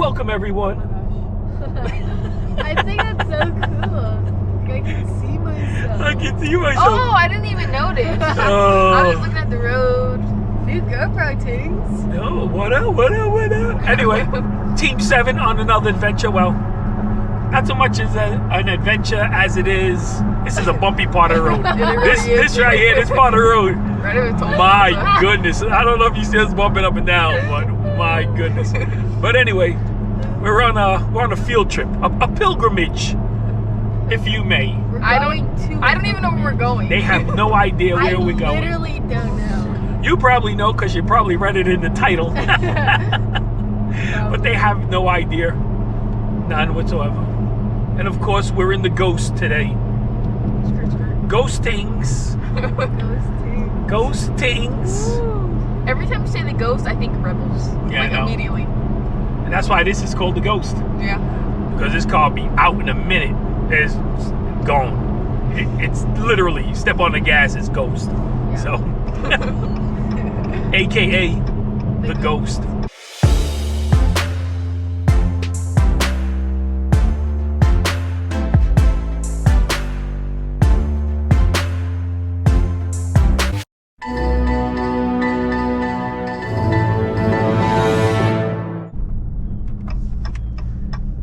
Welcome everyone. Oh my gosh. I think that's so cool. I can see myself. I can see myself. Oh, I didn't even notice. Oh. I was looking at the road. New GoPro things. Oh, what up? Anyway, Team 7 on another adventure. Well, not so much as an adventure as it is. This is a bumpy part of the road. This right here, this part of the road. Right over the My goodness. I don't know if you see us bumping up and down, but my goodness. But anyway, we're on a field trip, a pilgrimage, if you may. I don't even know where we're going. They have no idea where we're going. I literally don't know. You probably know because you probably read it in the title. But they have no idea. None whatsoever. And of course, we're in the ghost today. Ghostings. Ghostings. Every time you say the ghost, I think Rebels. Yeah, like I know. Immediately. And that's why this is called the ghost. Yeah. Because this car will be out in a minute. It's gone. It's literally, you step on the gas, it's ghost. Yeah. So, AKA the ghost.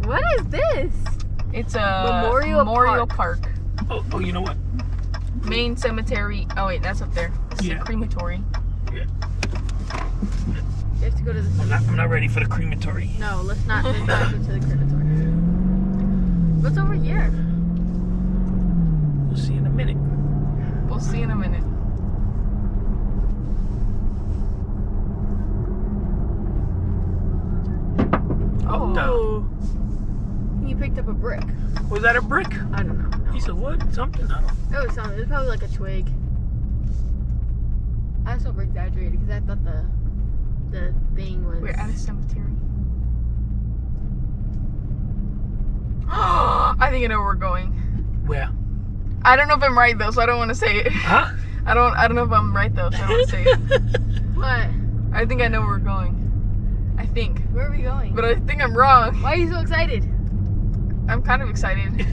What is this? It's a Memorial Park. Oh, you know what? Main cemetery. Oh wait, that's up there. This is a crematory. Yeah. You have to go to the. I'm not ready for the crematory. No, let's not go to the crematory. What's over here? We'll see in a minute. We'll see in a minute. Oh, no. You picked up a brick. Was that a brick? I don't know. No. Piece of wood? Something? I don't know. It was something. It was probably like a twig. I was over exaggerated because I thought the thing was. We're at a cemetery. I think I know where we're going. Where? I don't know if I'm right though, so I don't want to say it. Huh? I don't know if I'm right though, so I don't want to say it. What? I think I know where we're going. I think. Where are we going? But I think I'm wrong. Why are you so excited? I'm kind of excited.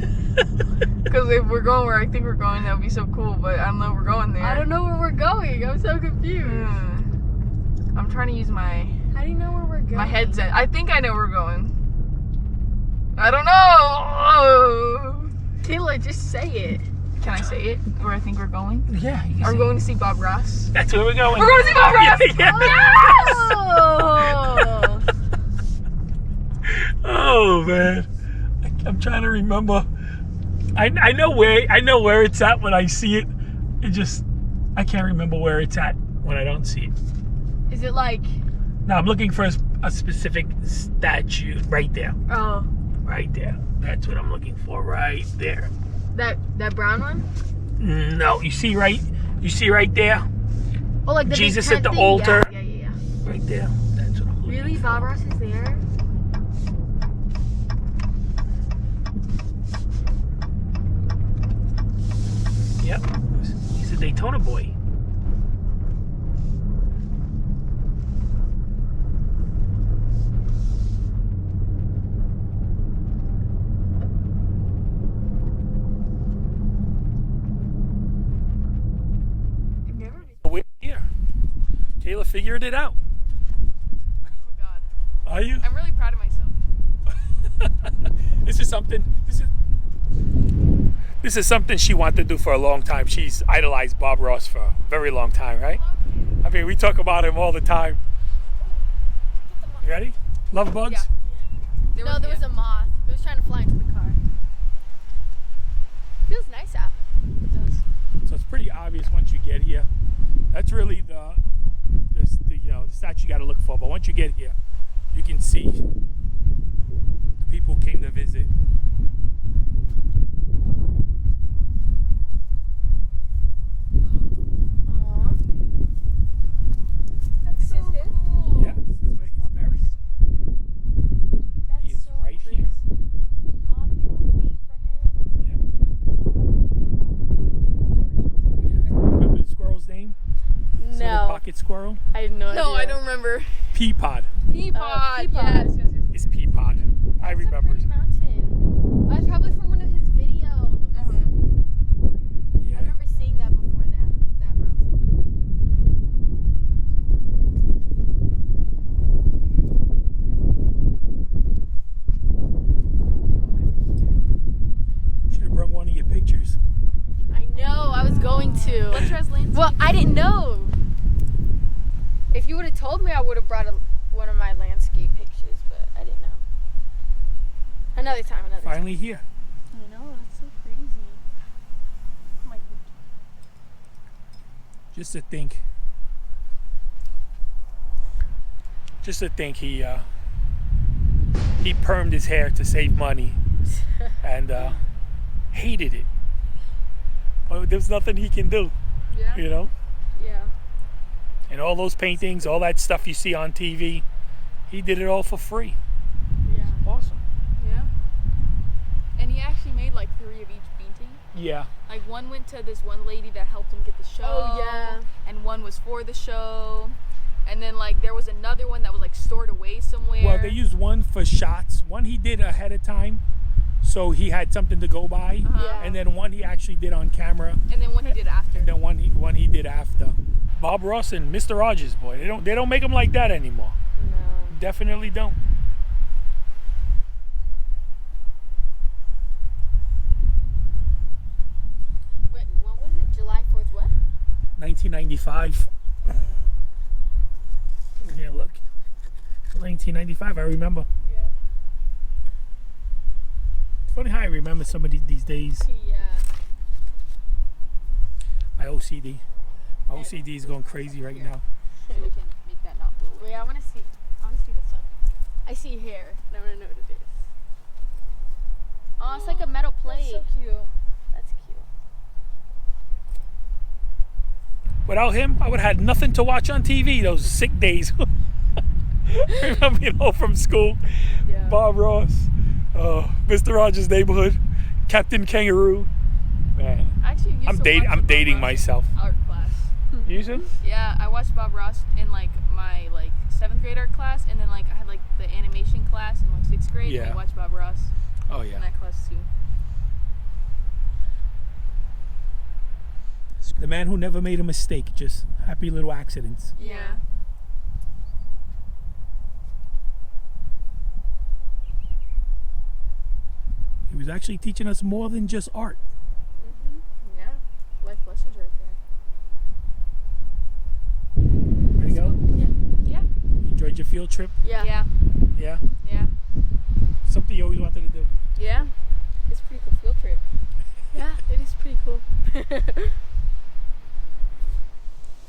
Because if we're going where I think we're going, that would be so cool, but I don't know if we're going there. I don't know where we're going. I'm so confused. I'm trying to use my How do you know where we're going? my headset. I think I know where we're going. I don't know. Taylor, just say it. Can I say it? Where I think we're going? Yeah. Are we going to see Bob Ross? That's where we're going. We're going to see Bob Ross! Oh! Oh man, I'm trying to remember. I know where it's at when I see it. I can't remember where it's at when I don't see it. Is it like? No, I'm looking for a specific statue right there. Oh. Right there. That's what I'm looking for. Right there. That brown one? No, you see right there. Oh, like the Jesus big at the tent altar. thing? Yeah. Right there. That's what I'm looking Really, for. Bob Ross is there? Yep. He's a Daytona boy. We're here. Kayla figured it out. Oh my god. Are you? I'm really proud of myself. This is something she wanted to do for a long time. She's idolized Bob Ross for a very long time, right? I mean, we talk about him all the time. You ready? Love bugs? Yeah. There was a moth. It was trying to fly into the car. Feels nice out. It does. So it's pretty obvious once you get here. That's really the statue you got to look for. But once you get here, you can see the people who came to visit. Aww. That's so cool. Yeah, this is where he's buried. He is right here. Aw, people wait for him. Yep. Remember the squirrel's name? Silver pocket squirrel? I have no idea. No, I don't remember. Peapod. Peapod. Peapod. Yes. It's Peapod. remembered. That's a pretty mountain. That's probably from one of his videos. Yeah. I remember seeing that before that mountain. Should have brought one of your pictures. I know, I was going to. Let's try landscape. Well, I didn't know. If you would have told me, I would have brought one of my landscape pictures, but I didn't know. Another time. Finally here. I know, that's so crazy. Oh my God. Just to think he permed his hair to save money and hated it. But there's nothing he can do, Yeah. you know? Yeah. And all those paintings, all that stuff you see on TV, he did it all for free. Yeah. Awesome. Yeah. And he actually made like 3 of each painting. Yeah. Like one went to this one lady that helped him get the show. Oh, yeah. And one was for the show. And then like there was another one that was like stored away somewhere. Well, they used one for shots. One he did ahead of time, so he had something to go by. Yeah. And then one he actually did on camera. And then one he did after. And then one he did after. Bob Ross and Mr. Rogers, boy, they don't make them like that anymore. No. Definitely don't. When was it? July 4th, what? 1995. Yeah, look. 1995, I remember. Yeah. It's funny how I remember some of these days. Yeah. My OCD. My OCD is going crazy right now. So we can make that not blue. Wait, I want to see this one. I see hair, and I want to know what it is. Oh, it's like a metal plate. That's so cute. That's cute. Without him, I would have had nothing to watch on TV those sick days. Remember, you know, from school. Yeah. Bob Ross, Mr. Rogers' Neighborhood, Captain Kangaroo. Man, Actually, used I'm to dating. watch I'm the Bob dating Ross myself. art class. You should? Yeah, I watched Bob Ross in like my like 7th grade art class, and then like I had like the animation class in like 6th grade. And Yeah. I watched Bob Ross Oh in yeah. that class too. The man who never made a mistake, just happy little accidents. Yeah. He was actually teaching us more than just art. Yeah. Life lessons right there. Ready to go? Yeah. You enjoyed your field trip? Yeah. Yeah. Yeah. Yeah. Something you always wanted to do. Yeah. It's a pretty cool field trip. Yeah, it is pretty cool.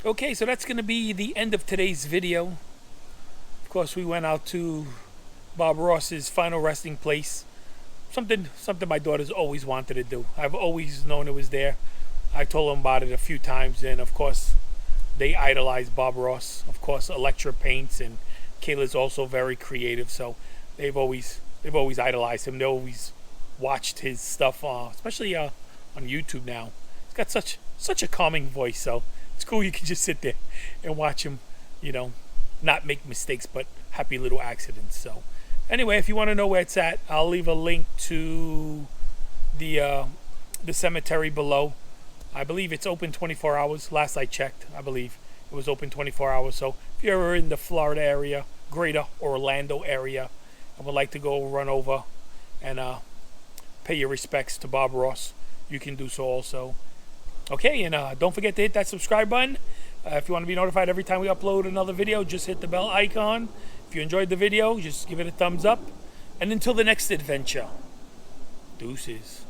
Okay, so that's going to be the end of today's video. Of course, we went out to Bob Ross's final resting place. Something my daughter's always wanted to do. I've always known it was there. I told them about it a few times, and of course, they idolize Bob Ross. Of course, Electra paints, and Kayla's also very creative, so they've always idolized him. They always watched his stuff, especially on YouTube now. He's got such a calming voice, so it's cool. You can just sit there and watch him, you know, not make mistakes, but happy little accidents. So anyway, if you want to know where it's at, I'll leave a link to the cemetery below. I believe it's open 24 hours. Last I checked, I believe it was open 24 hours. So if you're ever in the Florida area, greater Orlando area, and would like to go run over and pay your respects to Bob Ross, you can do so also. Okay, and don't forget to hit that subscribe button. If you want to be notified every time we upload another video, just hit the bell icon. If you enjoyed the video, just give it a thumbs up. And until the next adventure, deuces.